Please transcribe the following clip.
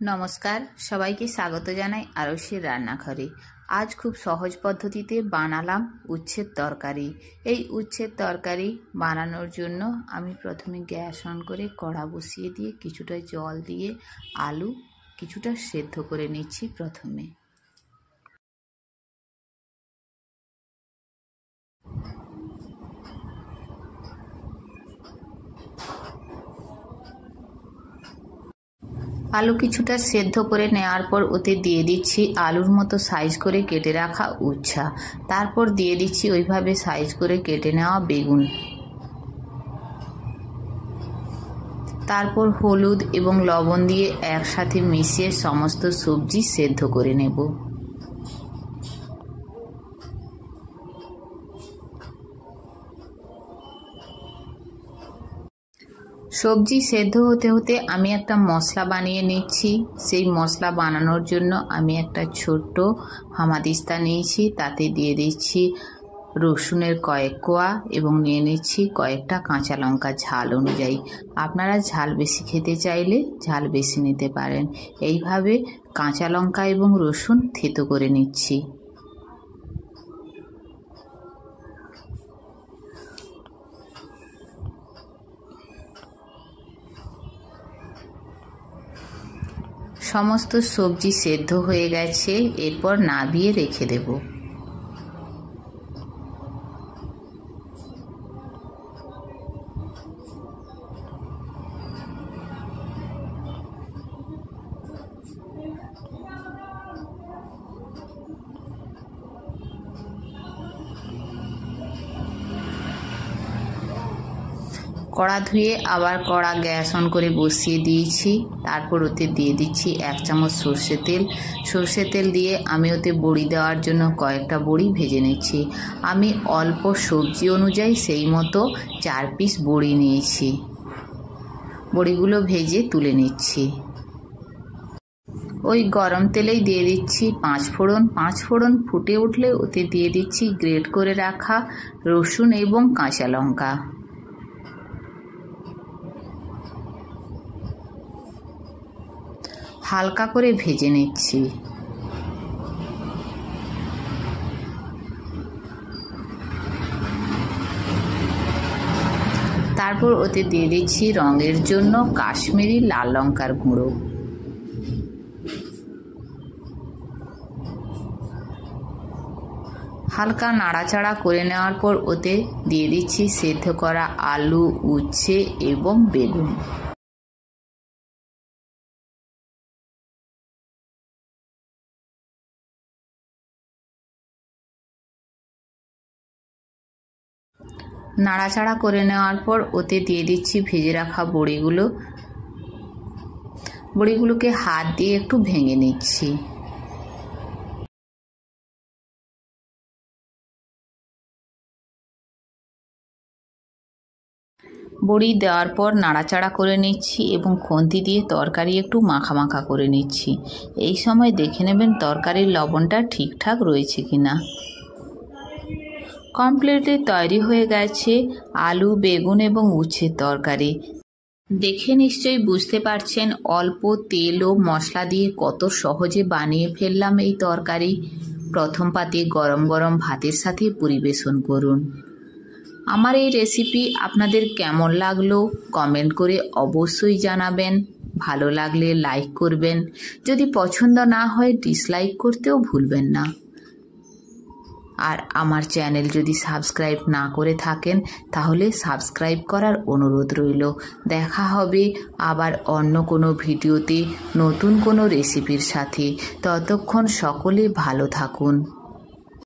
নমস্কার, সবাইকে স্বাগত জানাই আরশির রান্নাঘরে। আজ খুব সহজ পদ্ধতিতে বানালাম উচ্ছের তরকারি। এই উচ্ছের তরকারি বানানোর জন্য আমি প্রথমে গ্যাস অন করে কড়া বসিয়ে দিয়ে কিছুটা জল দিয়ে আলু কিছুটা সেদ্ধ করে নিচ্ছি। প্রথমে আলু কিছুটা সেদ্ধ করে নেওয়ার পর ওতে দিয়ে দিচ্ছি আলুর মতো সাইজ করে কেটে রাখা উচ্ছা। তারপর দিয়ে দিচ্ছি ওইভাবে সাইজ করে কেটে নেওয়া বেগুন। তারপর হলুদ এবং লবণ দিয়ে একসাথে মিশিয়ে সমস্ত সবজি সেদ্ধ করে নেব। সবজি সেদ্ধ হতে হতে আমি একটা মশলা বানিয়ে নিচ্ছি। সেই মশলা বানানোর জন্য আমি একটা ছোট্ট হামাদিস্তা নিয়েছি, তাতে দিয়ে দিচ্ছি রসুনের কয়েক কোয়া এবং নিয়ে নিচ্ছি কয়েকটা কাঁচা লঙ্কা ঝাল অনুযায়ী। আপনারা ঝাল বেশি খেতে চাইলে ঝাল বেশি নিতে পারেন। এইভাবে কাঁচা লঙ্কা এবং রসুন থেতো করে নিচ্ছি। সমস্ত সবজি সেদ্ধ হয়ে গেছে, এরপর নাবিয়ে রেখে দেব। কড়া ধুয়ে আবার কড়া গ্যাস অন করে বসিয়ে দিয়েছি। তারপর ওতে দিয়ে দিচ্ছি 1 চামচ সর্ষে তেল। সর্ষে তেল দিয়ে আমি ওতে বড়ি দেওয়ার জন্য কয়েকটা বড়ি ভেজে নিচ্ছি। আমি অল্প সবজি অনুযায়ী সেই মতো 4 পিস বড়ি নিয়েছি। বড়িগুলো ভেজে তুলে নিচ্ছি। ওই গরম তেলেই দিয়ে দিচ্ছি 5 ফোড়ন। 5 ফোড়ন ফুটে উঠলে ওতে দিয়ে দিচ্ছি গ্রেট করে রাখা রসুন এবং কাঁচা লঙ্কা। হালকা করে ভেজে নিচ্ছি। তারপর ওতে দিয়ে দিচ্ছি রঙের জন্য কাশ্মীরি লাল লঙ্কার গুঁড়ো। হালকা নাড়াচাড়া করে নেওয়ার পর ওতে দিয়ে দিচ্ছি সেদ্ধ করা আলু, উচ্ছে এবং বেগুন। নাড়াচাড়া করে নেওয়ার পর ওতে দিয়ে দিচ্ছি ভেজে রাখা বড়িগুলোকে হাত দিয়ে একটু ভেঙে নিচ্ছি। বড়ি দেওয়ার পর নাড়াচাড়া করে নিচ্ছি এবং খুন্তি দিয়ে তরকারি একটু মাখা মাখা করে নিচ্ছি। এই সময় দেখে নেবেন তরকারির লবণটা ঠিকঠাক রয়েছে কিনা। কমপ্লিটলি তৈরি হয়ে গেছে আলু, বেগুন এবং উচ্ছের তরকারি। দেখে নিশ্চয়ই বুঝতে পারছেন অল্প তেল ও মশলা দিয়ে কত সহজে বানিয়ে ফেললাম এই তরকারি। প্রথম পাতে গরম গরম ভাতের সাথে পরিবেশন করুন। আমার এই রেসিপি আপনাদের কেমন লাগলো কমেন্ট করে অবশ্যই জানাবেন। ভালো লাগলে লাইক করবেন, যদি পছন্দ না হয় ডিসলাইক করতেও ভুলবেন না। আর আমার চ্যানেল যদি সাবস্ক্রাইব না করে থাকেন তাহলে সাবস্ক্রাইব করার অনুরোধ রইল। দেখা হবে আবার অন্য কোনো ভিডিওতে নতুন কোনো রেসিপির সাথে। ততক্ষণ সকলে ভালো থাকুন।